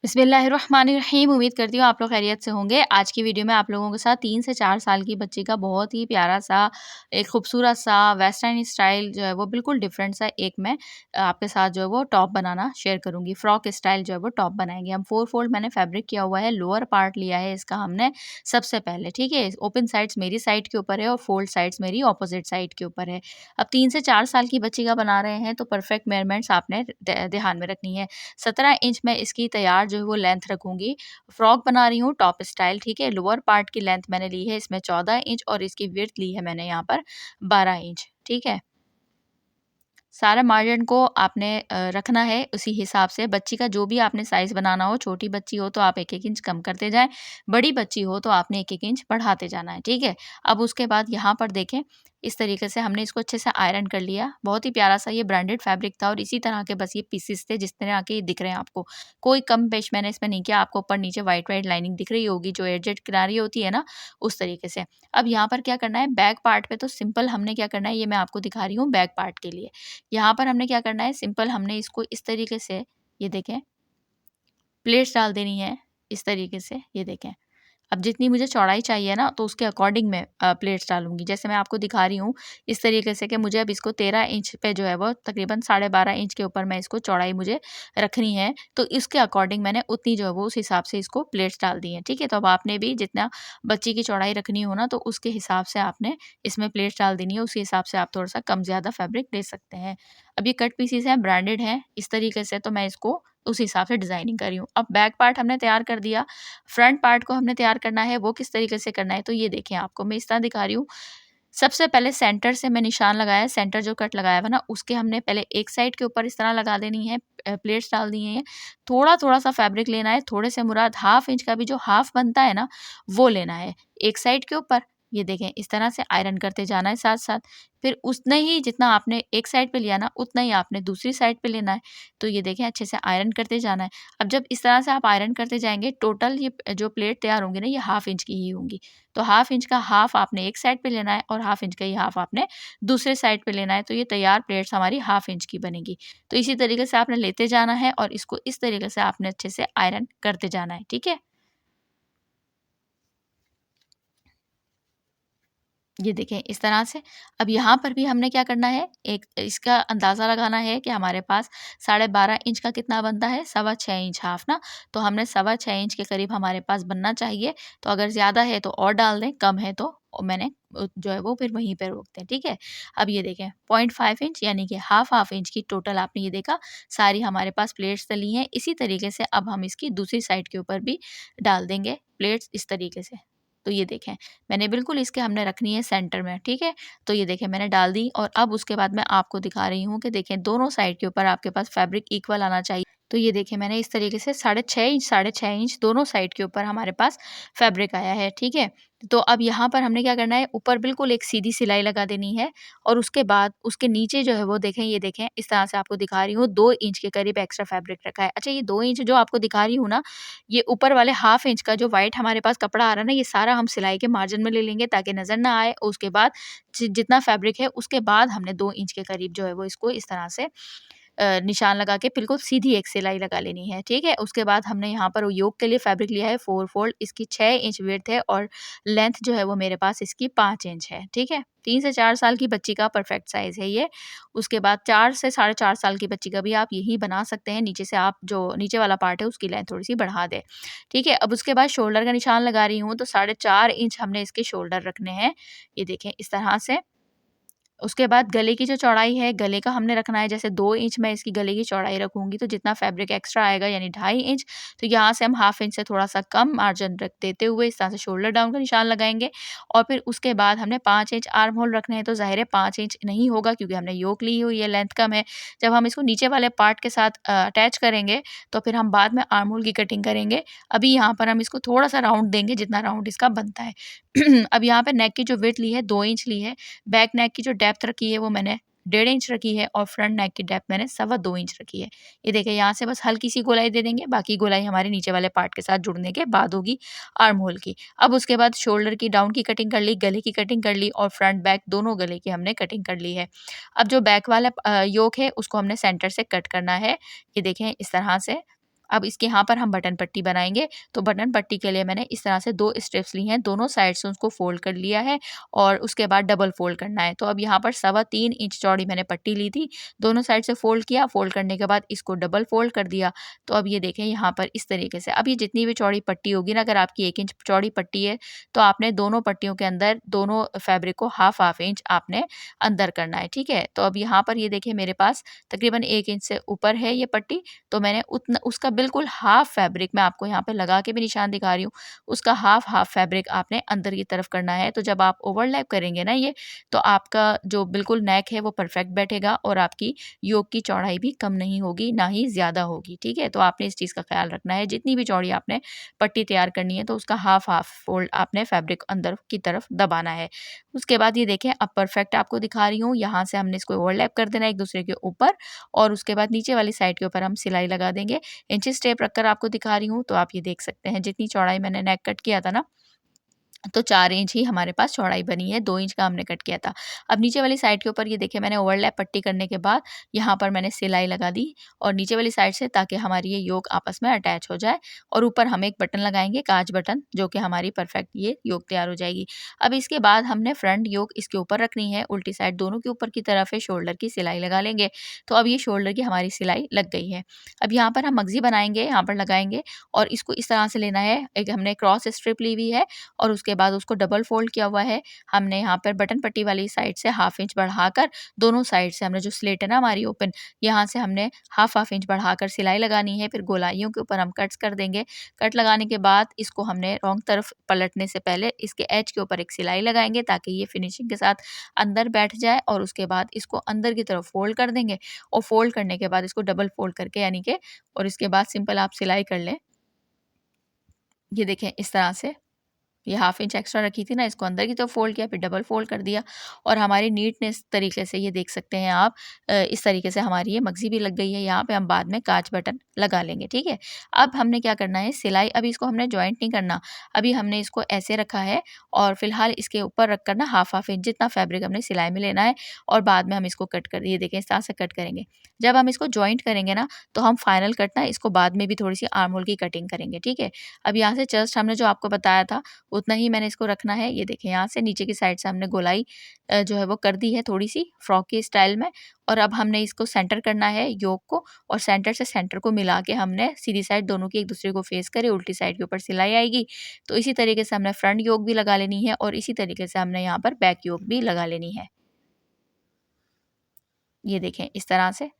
बिस्मिल्लाहिर्रहमानिर्रहीम। उम्मीद करती हूँ आप लोग खैरियत से होंगे। आज की वीडियो में आप लोगों के साथ 3 से 4 साल की बच्ची का बहुत ही प्यारा-सा, एक खूबसूरत-सा वेस्टर्न स्टाइल जो है वो बिल्कुल डिफरेंट सा एक मैं आपके साथ जो है वो टॉप बनाना शेयर करूँगी। फ्रॉक स्टाइल जो है वो टॉप बनाएँगे हम। 4 फोल्ड मैंने फैब्रिक किया हुआ है, लोअर पार्ट लिया है इसका हमने सबसे पहले, ठीक है? ओपन साइड्स मेरी साइड के ऊपर है और फोल्ड साइड्स मेरी अपोज़िट साइड के ऊपर है। अब 3 से 4 साल की बच्ची का बना रहे हैं तो परफेक्ट मेजरमेंट्स आपने ध्यान में रखनी है। 17 इंच मैं इसकी तैयार जो है वो लेंथ रखूँगी। फ्रॉक बना रही हूँ टॉप स्टाइल, ठीक है? लोअर पार्ट की लेंथ मैंने ली है इसमें 14 इंच और इसकी विड्थ ली है मैंने यहाँ पर 12 इंच, ठीक है? सारा मार्जिन को आपने रखना है उसी हिसाब से। बच्ची का जो भी आपने साइज़ बनाना हो, छोटी बच्ची हो तो आप 1-1 इंच कम करते जाएँ, बड़ी बच्ची हो तो आपने 1-1 इंच बढ़ाते जाना है, ठीक है? अब उसके बाद यहाँ पर देखें, इस तरीके से हमने इसको अच्छे से आयरन कर लिया। बहुत ही प्यारा-सा ये ब्रांडेड फैब्रिक था और इसी तरह के बस ये पीसेस थे जिस तरह के दिख रहे हैं आपको। कोई कम-पेश मैंने इसमें नहीं किया, आपको ऊपर-नीचे व्हाइट-व्हाइट लाइनिंग दिख रही होगी जो एजेड किनारी होती है ना, उस तरीके से। अब यहाँ पर क्या करना है, बैक पार्ट पे तो सिंपल हमने क्या करना है, ये मैं आपको दिखा रही हूँ बैक पार्ट के लिए। यहाँ पर हमने क्या करना है, सिंपल हमने इसको इस तरीके से, ये देखें, प्लेट्स डाल देनी है इस तरीके से, ये देखें। अब जितनी मुझे चौड़ाई चाहिए ना तो उसके अकॉर्डिंग मैं प्लेट्स डालूँगी। जैसे मैं आपको दिखा रही हूँ इस तरीके से कि मुझे अब इसको 13 इंच पे जो है वो तकरीबन 12.5 इंच के ऊपर मैं इसको चौड़ाई मुझे रखनी है। तो इसके अकॉर्डिंग मैंने उतनी जो है वो उस हिसाब से इसको प्लेट्स डाल दी हैं, ठीक है? तो अब आपने भी जितना बच्ची की चौड़ाई रखनी हो ना तो उसके हिसाब से आपने इसमें प्लेट्स डाल देनी है। उसी हिसाब से आप थोड़ा-सा कम-ज़्यादा फैब्रिक ले सकते हैं। अब ये कट पीसेस हैं, ब्रांडेड हैं, इस तरीके से तो मैं इसको उस हिसाब से डिज़ाइनिंग कर रही हूँ। अब बैक पार्ट हमने तैयार कर दिया, फ्रंट पार्ट को हमने तैयार करना है, वो किस तरीके से करना है तो ये देखें, आपको मैं इस तरह दिखा रही हूँ। सबसे पहले सेंटर से मैं निशान लगाया, सेंटर जो कट लगाया हुआ ना उसके हमने पहले एक साइड के ऊपर इस तरह लगा देनी है, प्लेट्स डाल दी हैं। थोड़ा-थोड़ा सा फैब्रिक लेना है, थोड़े से मुराद हाफ इंच का भी जो हाफ बनता है ना, वो लेना है एक साइड के ऊपर। ये देखें इस तरह से आयरन करते जाना है साथ-साथ। फिर उतना ही जितना आपने एक साइड पे लिया ना, उतना ही आपने दूसरी साइड पे लेना है। तो ये देखें अच्छे से आयरन करते जाना है। अब जब इस तरह से आप आयरन करते जाएँगे, टोटल ये जो प्लेट तैयार होंगी ना, ये हाफ इंच की ही होंगी। तो हाफ इंच का हाफ आपने एक साइड पे लेना है और हाफ इंच का ही हाफ आपने दूसरे साइड पे लेना है, तो ये तैयार प्लेट्स हमारी हाफ इंच की बनेगी। तो इसी तरीके से आपने लेते जाना है और इसको इस तरीके से आपने अच्छे से आयरन करते जाना है, ठीक है? ये देखें इस तरह से। अब यहाँ पर भी हमने क्या करना है, एक इसका अंदाज़ा लगाना है कि हमारे पास 12.5 इंच का कितना बनता है, सवा 6 इंच हाफ ना, तो हमने सवा 6 इंच के करीब हमारे पास बनना चाहिए। तो अगर ज़्यादा है तो और डाल दें, कम है तो मैंने जो है वो फिर वहीं पे रोक दें, ठीक है? अब ये देखें 0.5 इंच यानी कि हाफ इंच की टोटल आपने ये देखा सारी हमारे पास प्लेट्स डली हैं। इसी तरीके से अब हम इसकी दूसरी साइड के ऊपर भी डाल देंगे प्लेट्स इस तरीके से। तो ये देखें मैंने बिल्कुल इसके हमने रखनी है सेंटर में, ठीक है? तो ये देखें मैंने डाल दी और अब उसके बाद मैं आपको दिखा रही हूँ कि देखें दोनों साइड के ऊपर आपके पास फैब्रिक इक्वल आना चाहिए। तो ये देखें मैंने इस तरीके से साढ़े 6 इंच दोनों साइड के ऊपर हमारे पास फैब्रिक आया है, ठीक है? तो अब यहाँ पर हमने क्या करना है, ऊपर बिल्कुल एक सीधी सिलाई लगा देनी है और उसके बाद उसके नीचे जो है वो देखें, ये देखें इस तरह से आपको दिखा रही हूँ 2 इंच के करीब एक्स्ट्रा फैब्रिक रखा है। अच्छा, ये 2 इंच जो आपको दिखा रही हूँ ना, ये ऊपर वाले हाफ इंच का जो व्हाइट हमारे पास कपड़ा आ रहा है ना, ये सारा हम सिलाई के मार्जिन में ले लेंगे ताकि नज़र ना आए। उसके बाद जितना फैब्रिक है उसके बाद हमने 2 इंच के करीब जो है वो इसको इस तरह से निशान लगा के बिल्कुल सीधी एक सिलाई लगा लेनी है, ठीक है? उसके बाद हमने यहाँ पर योक के लिए फैब्रिक लिया है 4 फोल्ड, इसकी 6 इंच विड्थ है और लेंथ जो है वो मेरे पास इसकी 5 इंच है, ठीक है? 3 से 4 साल की बच्ची का परफेक्ट साइज़ है ये। उसके बाद 4 से साढ़े 4 साल की बच्ची का भी आप यही बना सकते हैं। नीचे से आप जो नीचे वाला पार्ट है उसकी लेंथ थोड़ी-सी बढ़ा दें, ठीक है? अब उसके बाद शोल्डर का निशान लगा रही हूँ तो साढ़े 4 इंच हमने इसके शोल्डर रखने हैं। ये देखें इस तरह से। उसके बाद गले की जो चौड़ाई है, गले का हमने रखना है जैसे 2 इंच मैं इसकी गले की चौड़ाई रखूँगी, तो जितना फैब्रिक एक्स्ट्रा आएगा यानी 2.5 इंच, तो यहाँ से हम हाफ इंच से थोड़ा-सा कम मार्जिन रख देते हुए इस तरह से शोल्डर डाउन का निशान लगाएँगे और फिर उसके बाद हमने 5 इंच आर्म होल रखने हैं, तो ज़ाहिर है 5 इंच नहीं होगा क्योंकि हमने योक ली हुई है, लेंथ कम है। जब हम इसको नीचे वाले पार्ट के साथ अटैच करेंगे, तो फिर हम बाद में आर्म होल की कटिंग करेंगे। अभी यहाँ पर हम इसको थोड़ा-सा राउंड देंगे जितना राउंड इसका बनता है। अब यहाँ पे नेक की जो विड्थ ली है 2 इंच ली है, बैक नेक की जो डेप्थ रखी है वो मैंने 1.5 इंच रखी है और फ्रंट नेक की डेप्थ मैंने सवा 2 इंच रखी है। ये देखिए यहाँ से बस हल्की सी गोलाई दे देंगे, बाकी गोलाई हमारे नीचे वाले पार्ट के साथ जुड़ने के बाद होगी आर्म होल की। अब उसके बाद शोल्डर की डाउन की कटिंग कर ली, गले की कटिंग कर ली और फ्रंट बैक दोनों गले की हमने कटिंग कर ली है। अब जो बैक वाला योक है उसको हमने सेंटर से कट करना है। ये देखें इस तरह से अब इसके यहाँ पर हम बटन पट्टी बनाएंगे। तो बटन पट्टी के लिए मैंने इस तरह से 2 स्ट्रिप्स ली हैं, दोनों साइड से उसको फोल्ड कर लिया है और उसके बाद डबल फोल्ड करना है। तो अब यहाँ पर 3.25 इंच चौड़ी मैंने पट्टी ली थी, दोनों साइड से फोल्ड किया, फोल्ड करने के बाद इसको डबल फोल्ड कर दिया। तो अब ये देखें यहाँ पर इस तरीके से। अब ये जितनी भी चौड़ी पट्टी होगी ना, अगर आपकी 1 इंच चौड़ी पट्टी है तो आपने दोनों पट्टियों के अंदर दोनों फैब्रिक को हाफ इंच आपने अंदर करना है, ठीक है। तो अब यहाँ पर ये देखिए मेरे पास तकरीबन 1 इंच से ऊपर है ये पट्टी, तो मैंने उतना उसका बिल्कुल हाफ फैब्रिक मैं आपको यहाँ पे लगा के भी निशान दिखा रही हूँ, उसका हाफ फैब्रिक आपने अंदर की तरफ करना है। तो जब आप ओवरलैप करेंगे ना ये, तो आपका जो बिल्कुल नेक है वो परफेक्ट बैठेगा और आपकी योक की चौड़ाई भी कम नहीं होगी, ना ही ज़्यादा होगी, ठीक है। तो आपने इस चीज़ का ख्याल रखना है, जितनी भी चौड़ी आपने पट्टी तैयार करनी है तो उसका हाफ फोल्ड आपने फैब्रिक अंदर की तरफ दबाना है। उसके बाद ये देखें अब परफेक्ट आपको दिखा रही हूँ, यहाँ से हमने इसको ओवरलैप कर देना है एक दूसरे के ऊपर और उसके बाद नीचे वाली साइड के ऊपर हम सिलाई लगा देंगे। इंचेस टेप रखकर आपको दिखा रही हूँ, तो आप ये देख सकते हैं जितनी चौड़ाई मैंने नेक कट किया था ना, तो 4 इंच ही हमारे पास चौड़ाई बनी है, 2 इंच का हमने कट किया था। अब नीचे वाली साइड के ऊपर ये देखिए मैंने ओवरलैप पट्टी करने के बाद यहाँ पर मैंने सिलाई लगा दी और नीचे वाली साइड से, ताकि हमारी ये योक आपस में अटैच हो जाए और ऊपर हम एक बटन लगाएँगे, काँच बटन, जो कि हमारी परफेक्ट ये योक तैयार हो जाएगी। अब इसके बाद हमने फ्रंट योक इसके ऊपर रखनी है, उल्टी साइड दोनों के ऊपर की तरफ है, शोल्डर की सिलाई लगा लेंगे। तो अब ये शोल्डर की हमारी सिलाई लग गई है। अब यहाँ पर हम मगज़ी बनाएँगे, यहाँ पर लगाएँगे और इसको इस तरह से लेना है। एक हमने क्रॉस स्ट्रिप ली हुई है और उसके बाद उसको डबल फोल्ड किया हुआ है। हमने यहाँ पर बटन पट्टी वाली साइड से हाफ इंच बढ़ाकर दोनों साइड से हमने जो स्लिट है ना हमारी ओपन, यहाँ से हमने हाफ इंच बढ़ाकर सिलाई लगानी है। फिर गोलाइयों के ऊपर हम कट्स कर देंगे। कट लगाने के बाद इसको हमने रॉन्ग तरफ पलटने से पहले इसके एज के ऊपर एक सिलाई लगाएँगे, ताकि ये फिनिशिंग के साथ अंदर बैठ जाए और उसके बाद इसको अंदर की तरफ फोल्ड कर देंगे और फोल्ड करने के बाद इसको डबल फोल्ड करके यानी कि, और इसके बाद सिंपल आप सिलाई कर लें। ये देखें इस तरह से ये हाफ इंच एक्स्ट्रा रखी थी ना, इसको अंदर की तरफ फोल्ड किया, फिर डबल फोल्ड कर दिया और हमारी नीटनेस तरीके से ये देख सकते हैं आप, इस तरीके से हमारी ये मगज़ी भी लग गई है। यहाँ पे हम बाद में काँच बटन लगा लेंगे, ठीक है। अब हमने क्या करना है, सिलाई, अभी इसको हमने जॉइंट नहीं करना, अभी हमने इसको ऐसे रखा है और फिलहाल इसके ऊपर रख कर ना हाफ इंच जितना फैब्रिक हमने सिलाई में लेना है और बाद में हम इसको कट कर, ये देखें इस तरह से कट करेंगे। जब हम इसको जॉइंट करेंगे ना, तो हम फाइनल कट ना इसको बाद में भी थोड़ी सी आर्म होल की कटिंग करेंगे, ठीक है। अब यहाँ से जस्ट हमने जो आपको बताया था उतना ही मैंने इसको रखना है। ये देखें यहाँ से नीचे की साइड से हमने गोलाई जो है वो कर दी है थोड़ी-सी फ्रॉक के स्टाइल में और अब हमने इसको सेंटर करना है योक को और सेंटर से सेंटर को मिला के हमने सीधी साइड दोनों की एक दूसरे को फेस करे, उल्टी साइड के ऊपर सिलाई आएगी। तो इसी तरीके से हमने फ्रंट योक भी लगा लेनी है और इसी तरीके से हमने यहाँ पर बैक योक भी लगा लेनी है। ये देखें इस तरह से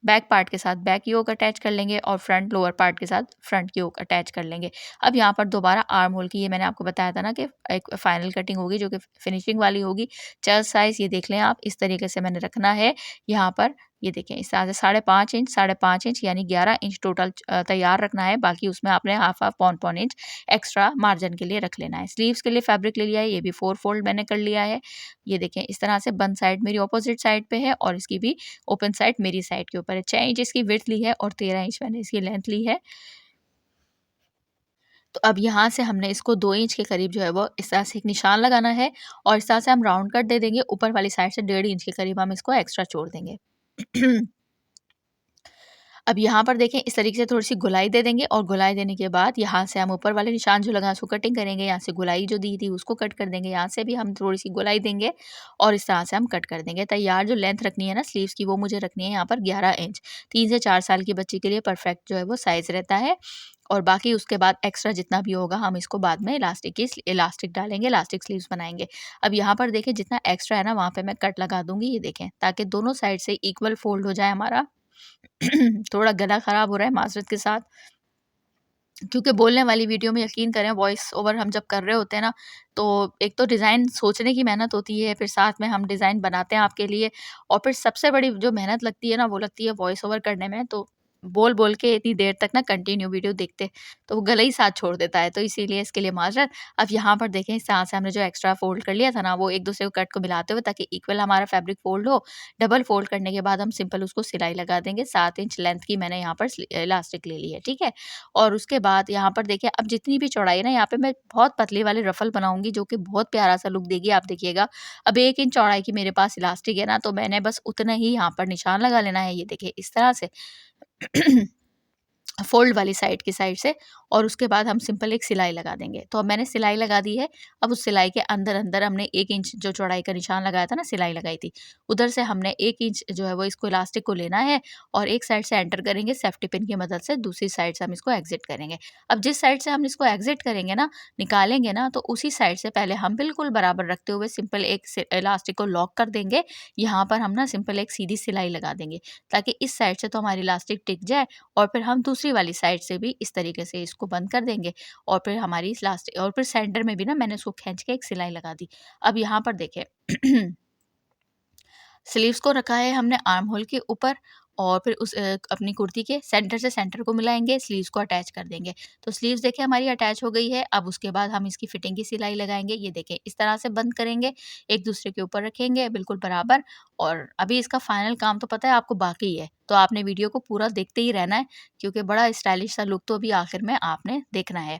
बैक पार्ट के साथ बैक योक अटैच कर लेंगे और फ्रंट लोअर पार्ट के साथ फ्रंट योक अटैच कर लेंगे। अब यहाँ पर दोबारा आर्म होल की, ये मैंने आपको बताया था ना कि एक फाइनल कटिंग होगी जो कि फिनिशिंग वाली होगी। चेस्ट साइज़ ये देख लें आप, इस तरीके से मैंने रखना है। यहाँ पर ये देखें इस तरह से 5.5 इंच यानी 11 इंच टोटल तैयार रखना है। बाकी उसमें आपने हाफ पौन इंच एक्स्ट्रा मार्जिन के लिए रख लेना है। स्लीव्स के लिए फैब्रिक ले लिया है, ये भी 4 फोल्ड मैंने कर लिया है। ये देखें इस तरह से बंद साइड मेरी अपोजिट साइड पे है और इसकी भी ओपन साइड मेरी साइड के ऊपर है। 6 इंच इसकी विड्थ ली है और 13 इंच मैंने इसकी लेंथ ली है। तो अब यहाँ से हमने इसको 2 इंच के करीब जो है वो इस तरह से एक निशान लगाना है और इस तरह से हम राउंड कट दे देंगे। ऊपर वाली साइड से 1.5 इंच के करीब हम इसको एक्स्ट्रा छोड़ देंगे। अब यहाँ पर देखें इस तरीके से थोड़ी-सी गोलाई दे देंगे और गोलाई देने के बाद यहाँ से हम ऊपर वाले निशान जो लगा है उसको कटिंग करेंगे। यहाँ से गोलाई जो दी थी उसको कट कर देंगे। यहाँ से भी हम थोड़ी-सी गोलाई देंगे और इस तरह से हम कट कर देंगे। तैयार जो लेंथ रखनी है ना स्लीव्स की, वो मुझे रखनी है यहाँ पर 11 इंच। 3 से 4 साल की बच्ची के लिए परफेक्ट जो है वो साइज़ रहता है और बाकी उसके बाद एक्स्ट्रा जितना भी होगा हम इसको बाद में इलास्टिक डालेंगे, इलास्टिक स्लीव्स बनाएँगे। अब यहाँ पर देखें जितना एक्स्ट्रा है ना वहाँ पे मैं कट लगा दूँगी, ये देखें, ताकि दोनों साइड से इक्वल फ़ोल्ड हो जाए हमारा। थोड़ा गला ख़राब हो रहा है माज़रत के साथ, क्योंकि बोलने वाली वीडियो में यकीन करें वॉइस ओवर हम जब कर रहे होते हैं ना, तो एक तो डिज़ाइन सोचने की मेहनत होती है, फिर साथ में हम डिज़ाइन बनाते हैं आपके लिए और फिर सबसे बड़ी जो मेहनत लगती है ना, वो लगती है वॉइस ओवर करने में। तो बोल-बोल के इतनी देर तक ना कंटिन्यू वीडियो देखते, तो वो गला ही साथ छोड़ देता है, तो इसीलिए इसके लिए माज़रत। अब यहाँ पर देखें इस तरह से हमने जो एक्स्ट्रा फ़ोल्ड कर लिया था ना, वो एक-दूसरे को कट को मिलाते हुए ताकि इक्वल हमारा फैब्रिक फ़ोल्ड हो। डबल फ़ोल्ड करने के बाद हम सिंपल उसको सिलाई लगा देंगे। 7 इंच लेंथ की मैंने यहाँ पर इलास्टिक ले ली है, ठीक है? और उसके बाद यहाँ पर देखिए अब जितनी भी चौड़ाई है ना, यहाँ पे मैं बहुत पतले वाले रफल बनाऊँगी जो कि बहुत प्यारा-सा लुक देगी, आप देखिएगा। अब 1 इंच चौड़ाई की मेरे पास इलास्टिक है ना, तो मैंने बस उतना ही यहाँ पर निशान लगा लेना है, ये देखिए इस तरह से। फ़ोल्ड वाली साइड की साइड से, और उसके बाद हम सिंपल एक सिलाई लगा देंगे। तो अब मैंने सिलाई लगा दी है। अब उस सिलाई के अंदर-अंदर हमने 1 इंच जो चौड़ाई का निशान लगाया था ना, सिलाई लगाई थी, उधर से हमने 1 इंच जो है वो इसको इलास्टिक को लेना है और एक साइड से एंटर करेंगे सेफ्टी पिन की मदद से, दूसरी साइड से हम इसको एग्ज़िट करेंगे। अब जिस साइड से हम इसको एग्ज़िट करेंगे ना, निकालेंगे ना, तो उसी साइड से पहले हम बिल्कुल बराबर रखते हुए सिंपल एक से इलास्टिक को लॉक कर देंगे। यहाँ पर हम ना सिंपल एक सीधी सिलाई लगा देंगे, ताकि इस साइड से तो हमारी इलास्टिक टिक जाए, और फिर हम दूसरी वाली साइड से भी इस तरीके से इसको बंद कर देंगे, और फिर हमारी इस लास्ट और फिर सेंटर में भी ना मैंने उसको खींच के एक सिलाई लगा दी। अब यहाँ पर देखिए स्लीव्स को रखा है हमने आर्म होल के ऊपर, और फिर उस अपनी कुर्ती के सेंटर से सेंटर को मिलाएँगे, स्लीव्स को अटैच कर देंगे। तो स्लीव्स देखिए हमारी अटैच हो गई है। अब उसके बाद हम इसकी फिटिंग की सिलाई लगाएँगे। ये देखिए इस तरह से बंद करेंगे, एक दूसरे के ऊपर रखेंगे बिल्कुल बराबर, और अभी इसका फाइनल काम तो पता है आपको बाकी है। तो आपने वीडियो को पूरा देखते ही रहना है, क्योंकि बड़ा स्टाइलिश सा लुक तो अभी आखिर में आपने देखना है।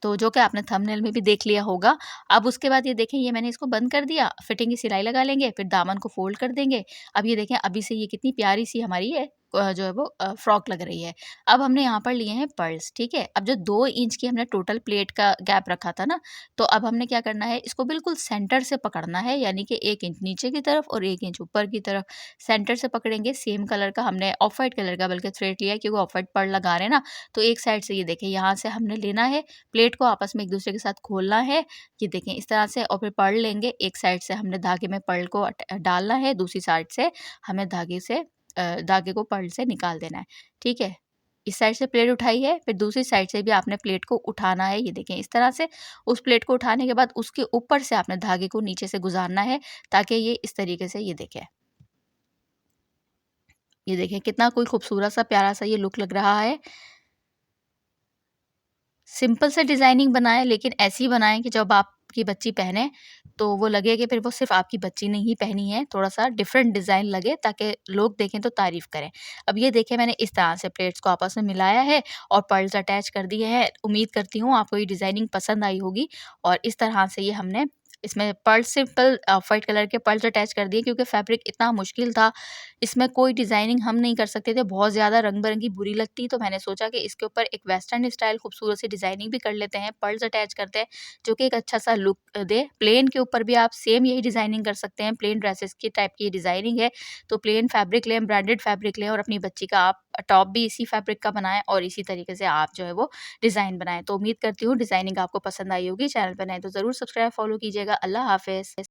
तो जो कि आपने थंबनेल में भी देख लिया होगा। अब उसके बाद ये देखें, ये मैंने इसको बंद कर दिया, फिटिंग की सिलाई लगा लेंगे, फिर दामन को फ़ोल्ड कर देंगे। अब ये देखें, अभी से ये कितनी प्यारी-सी हमारी ये जो है वो फ्रॉक लग रही है। अब हमने यहाँ पर लिए हैं पर्ल्स, ठीक है? अब जो 2 इंच की हमने टोटल प्लेट का गैप रखा था ना, तो अब हमने क्या करना है, इसको बिल्कुल सेंटर से पकड़ना है, यानी कि 1 इंच नीचे की तरफ और 1 इंच ऊपर की तरफ सेंटर से पकड़ेंगे। सेम कलर का हमने ऑफ व्हाइट कलर का बल्कि थ्रेड लिया है, क्योंकि ऑफ व्हाइट पर्ल लगा रहे हैं ना, तो एक साइड से ये देखिए यहाँ से हमने लेना है, प्लेट को आपस में एक दूसरे के साथ खोलना है, ये देखें इस तरह से, और फिर पर्ल लेंगे। एक साइड से हमने धागे में पर्ल को डालना है, दूसरी साइड से हमें धागे को पर्ल से निकाल देना है, ठीक है? इस साइड से प्लेट उठाई है, फिर दूसरी साइड से भी आपने प्लेट को उठाना है, ये देखें इस तरह से। उस प्लेट को उठाने के बाद उसके ऊपर से आपने धागे को नीचे से गुज़ारना है, ताकि ये इस तरीके से, ये देखें कितना कोई खूबसूरत सा प्यारा सा ये लुक लग रहा है। सिंपल से डिज़ाइनिंग बनाएँ, लेकिन ऐसी बनाएँ कि जब आपकी बच्ची पहने, तो वो लगे कि फिर वो सिर्फ़ आपकी बच्ची ने ही पहनी है, थोड़ा-सा डिफ़रेंट डिज़ाइन लगे, ताकि लोग देखें तो तारीफ़ करें। अब ये देखिए मैंने इस तरह से प्लेट्स को आपस में मिलाया है और पर्ल्स अटैच कर दिए हैं। उम्मीद करती हूँ आपको ये डिज़ाइनिंग पसंद आई होगी, और इस तरह से ये हमने इसमें पर्ल्स, सिंपल व्हाइट कलर के पर्ल्स अटैच कर दिए, क्योंकि फैब्रिक इतना मुश्किल था, इसमें कोई डिज़ाइनिंग हम नहीं कर सकते थे, बहुत ज़्यादा रंग-बिरंगी बुरी लगती, तो मैंने सोचा कि इसके ऊपर एक वेस्टर्न स्टाइल खूबसूरत सी डिज़ाइनिंग भी कर लेते हैं, पर्ल्स अटैच करते हैं, जो कि एक अच्छा-सा लुक दे। प्लेन के ऊपर भी आप सेम यही डिज़ाइनिंग कर सकते हैं, प्लेन ड्रेसेस की टाइप की ये डिज़ाइनिंग है, तो प्लेन फैब्रिक लें, ब्रांडेड फैब्रिक लें, और अपनी बच्ची का आप टॉप भी इसी फैब्रिक का बनाएँ, और इसी तरीके से आप जो है वो डिज़ाइन बनाएँ। तो उम्मीद करती हूँ डिज़ाइनिंग आपको पसंद आई होगी। चैनल पर नए तो ज़रूर सब्सक्राइब, फॉलो कीजिएगा। अल्लाह हाफ़िज़।